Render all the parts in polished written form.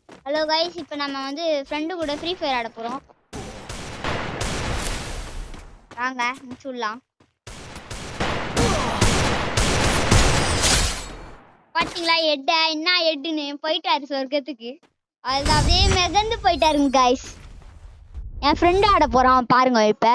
Hello guys, இப்போ நம்ம வந்து ஃப்ரெண்டு கூட ஃப்ரீ ஃபயர் ஆட போகிறோம். வாங்க முடிச்சுடலாம். பார்த்தீங்களா என்ன ஹெட்டுன்னு போயிட்டாரு சொர்க்கத்துக்கு. அதுதான் அப்படியே மிதந்து போயிட்டாருங்க கைஸ். என் ஃப்ரெண்டு ஆட போகிறான் பாருங்க இப்போ.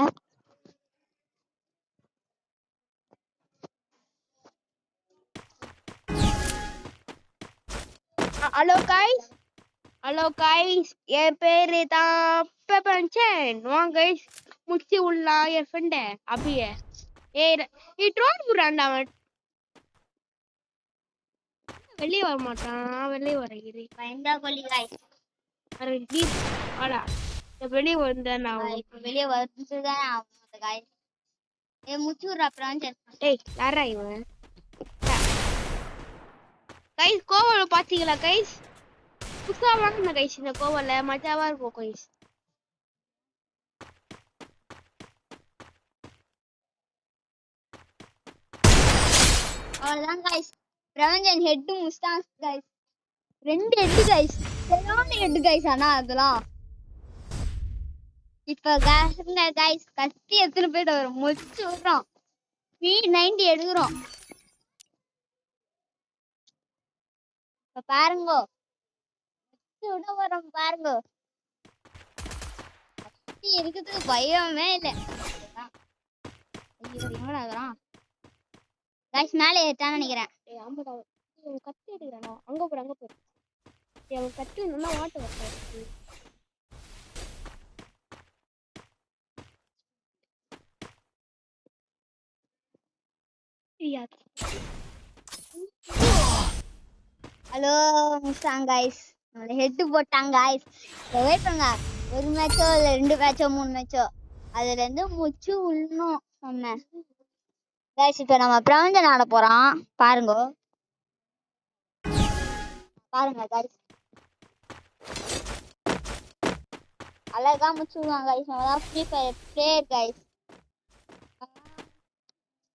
ஹலோ கைஸ், என் பேரு தான் பெப்பன்சன். வாங்க கைஸ், முடிச்சு விடலாம் என் ஃப்ரெண்ட. அப்படியே நீ ட்ரோன் புறான்டா. அவன் வெளியே வர மாட்டான். வெளியே வரைகிறேன் பயந்தா கொல்லி கைஸ். வாடா, வெளியே வந்தேன். இப்போ வெளியே வந்து தான் ஆகும் கைஸ். முடிச்சு விட்ற அப்புறம். டேய் யாரா இவன்? கைஸ் கோவல பாத்தீங்களா கைஸ்? புதுசா வாங்கின கைஸ் இந்த கோவல மஜாவா இருக்கும் கைஸ். அவ்வளவுதான் கைஸ். பிரவஞ்சன் head Mustang guys. 2 head guys. சரியான ஹெட் கைஸ். ஆனா அதெல்லாம் இப்ப கைஸ் கத்தி எத்தனை பேர் வரும் முடிச்சு விடுறோம். 90 எடுக்கிறோம். இப்ப பாருங்க, விட வரோம் பாருங்க. கத்தி இருக்கிறதுக்கு பயமே இல்லை. கைஸ் மேலே ஏற்றான்னு நினைக்கிறேன். கத்தி எடுக்கிறானா? அங்க போய் அவன் கத்தி நல்லா வாட்ட வைப்பான். ஹலோ முஸ்டாங் கைஸ், ஹெட் போட்டாங்க கைஸ். வெயிட் பண்ணுங்க. 1 மேட்சோ இல்லை 2 மேட்சோ 3 மேட்சோ அதுல இருந்து முடிச்சு விடணும் சொன்னேன் கைஸ். இப்ப நம்ம பிரவஞ்சன் ஆட போறோம் பாருங்க. பாருங்க கைஸ், அழகா முடிச்சு விடுவாங்க கைஸ். நம்ம தான் ஃப்ரீ ஃபயர் பிளேயர் கைஸ்.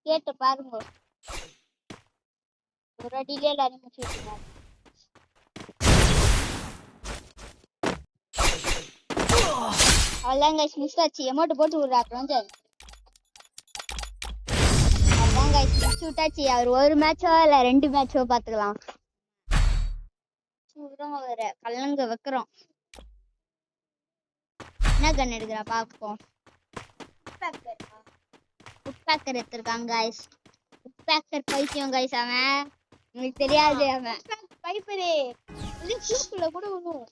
கேட்டு பாருங்க. ஒரு அடியிலே எல்லாரும் முடிச்சு விட்டுருக்காங்க. அவ்வளோதான் கைஸ், முடிச்சாச்சு. எமௌண்ட் போட்டு விடுறா பிரவஞ்சன். அவ்வளோதான் கைஸ், முடிச்சு விட்டாச்சு. அவர் 1 மேட்சோ இல்லை 2 மேட்சோ பார்த்துக்கலாம். வேற கல்லங்க வைக்கிறோம். என்ன கன் எடுக்கிறா பார்ப்போம். உட்பேக்கர் எடுத்திருக்காங்க கைஸ். உட்பேக்கர் பைத்தியம் கைஸ். அவன் உங்களுக்கு தெரியாது. அவன் பைப்பரே சூப்புல கூட விழுவும்.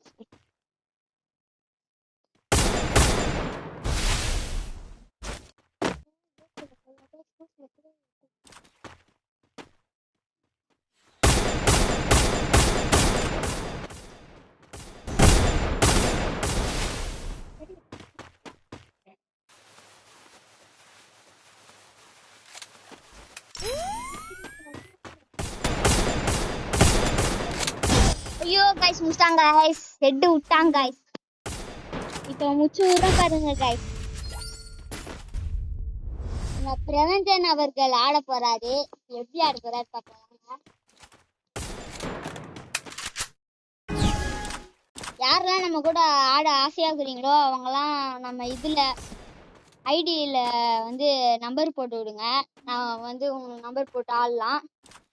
ஐயோ கைஸ், முடிச்சிட்டாங்க கைஸ். ஹெட் விட்டாங்க கைஸ். இப்போ முடிச்சு விட பாருங்க கைஸ். பிரவஞ்சன் அவர்கள் ஆட போறாரு. எப்படி ஆட போறாரு பார்க்கலாம். யாரெல்லாம் நம்ம கூட ஆட ஆசையா இருக்கிறீங்களோ அவங்கெல்லாம் நம்ம இதுல ஐடியில வந்து நம்பர் போட்டு விடுங்க. நான் வந்து உங்க நம்பர் போட்டு ஆடலாம்.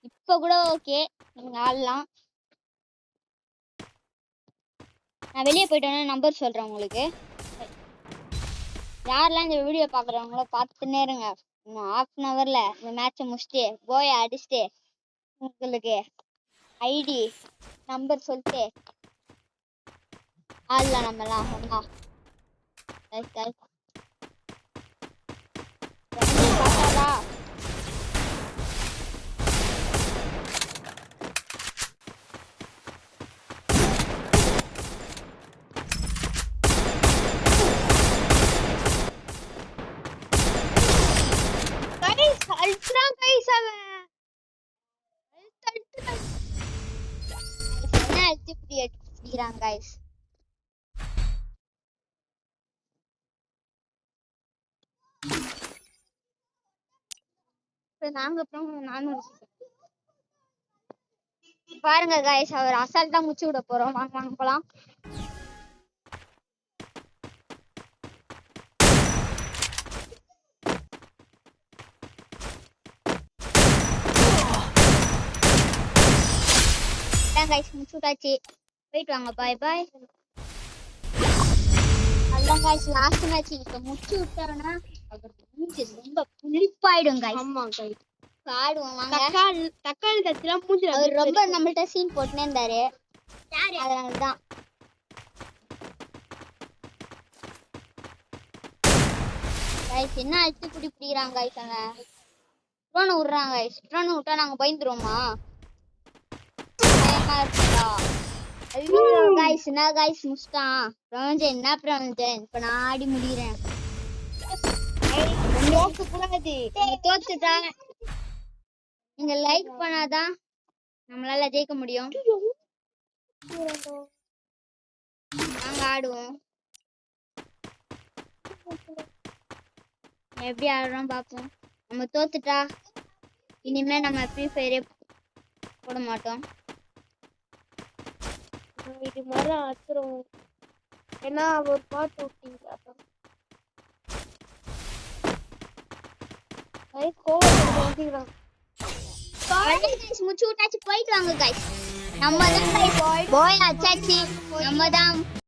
இப்போ கூட ஓகே, நீங்க ஆடலாம். நான் வெளியே போயிட்டோன்னா நம்பர் சொல்றேன் உங்களுக்கு. யாரெல்லாம் இந்த வீடியோ பாக்குறவங்களோ பார்த்துன்னே இருங்க. இன்னும் 1/2 hourல இந்த மேட்சை முடிச்சுட்டு கோயை அடிச்சுட்டு உங்களுக்கு ஐடி நம்பர் சொல்லிட்டு ஆடலாம் நம்மலாம் ஒண்ணா. பார்த்தாலா அல்ட்ரா கைஸ் அவன் என்ன இப்படி அடிக்கிறாங்க கைஸ். நாங்க அப்புறம் நானும் பாருங்க கைஸ், அவர் அசால்ட்டா முச்சு விட போறோம். வாங்க வாங்க போலாம். கைஸ் முச்சு விட்டாச்சு. போயிட்டு வாங்க. பாய் பாய். அதான் கைஸ் லாஸ்ட் மேட்ச். இப்ப முச்சு விட்டாருன்னா மூஞ்சி ரொம்ப புளிப்பாயிடும் கைஸ். ஆமா guys. ஆடுவோம் வாங்க. தக்காளி தச்சுலாம் மூஞ்சில அவர் ரொம்ப நம்மள்ட்ட சீன் போட்டுனே இருந்தாரு. அதனாலதான் கைஸ் என்ன அழுத்து குடி பிடிக்கிறாங்க கைஸ். அங்க ட்ரோன் விடுறாங்க கைஸ். ட்ரோன் விட்டா நாங்க பயந்துருவோமா? பயமா இருக்குதா? ஐயோ கைஸ், என்ன கைஸ் முஸ்டான் பிரவஞ்சன். என்ன பிரவஞ்சன், இப்ப நான் ஆடி முடிகிறேன். நோக்கு கூடாது. தோத்துட்டா நீங்க லைக் பண்ணாதான் நம்மளால ஜெயிக்க முடியும். நாங்க ஆடுவோம். எப்படி ஆடுறோம் பாப்போம். நம்ம தோத்துட்டா இனிமே நம்ம ஃப்ரீ ஃபயரே போட மாட்டோம். இது மாதிரி அத்துறோம். ஏன்னா ஒரு பாட்டு விட்டீங்க. முச்சு விட்டாச்சு. போயிட்டு வாங்க கைஸ். நம்ம தான் போய் அச்சாச்சு. நம்ம தான்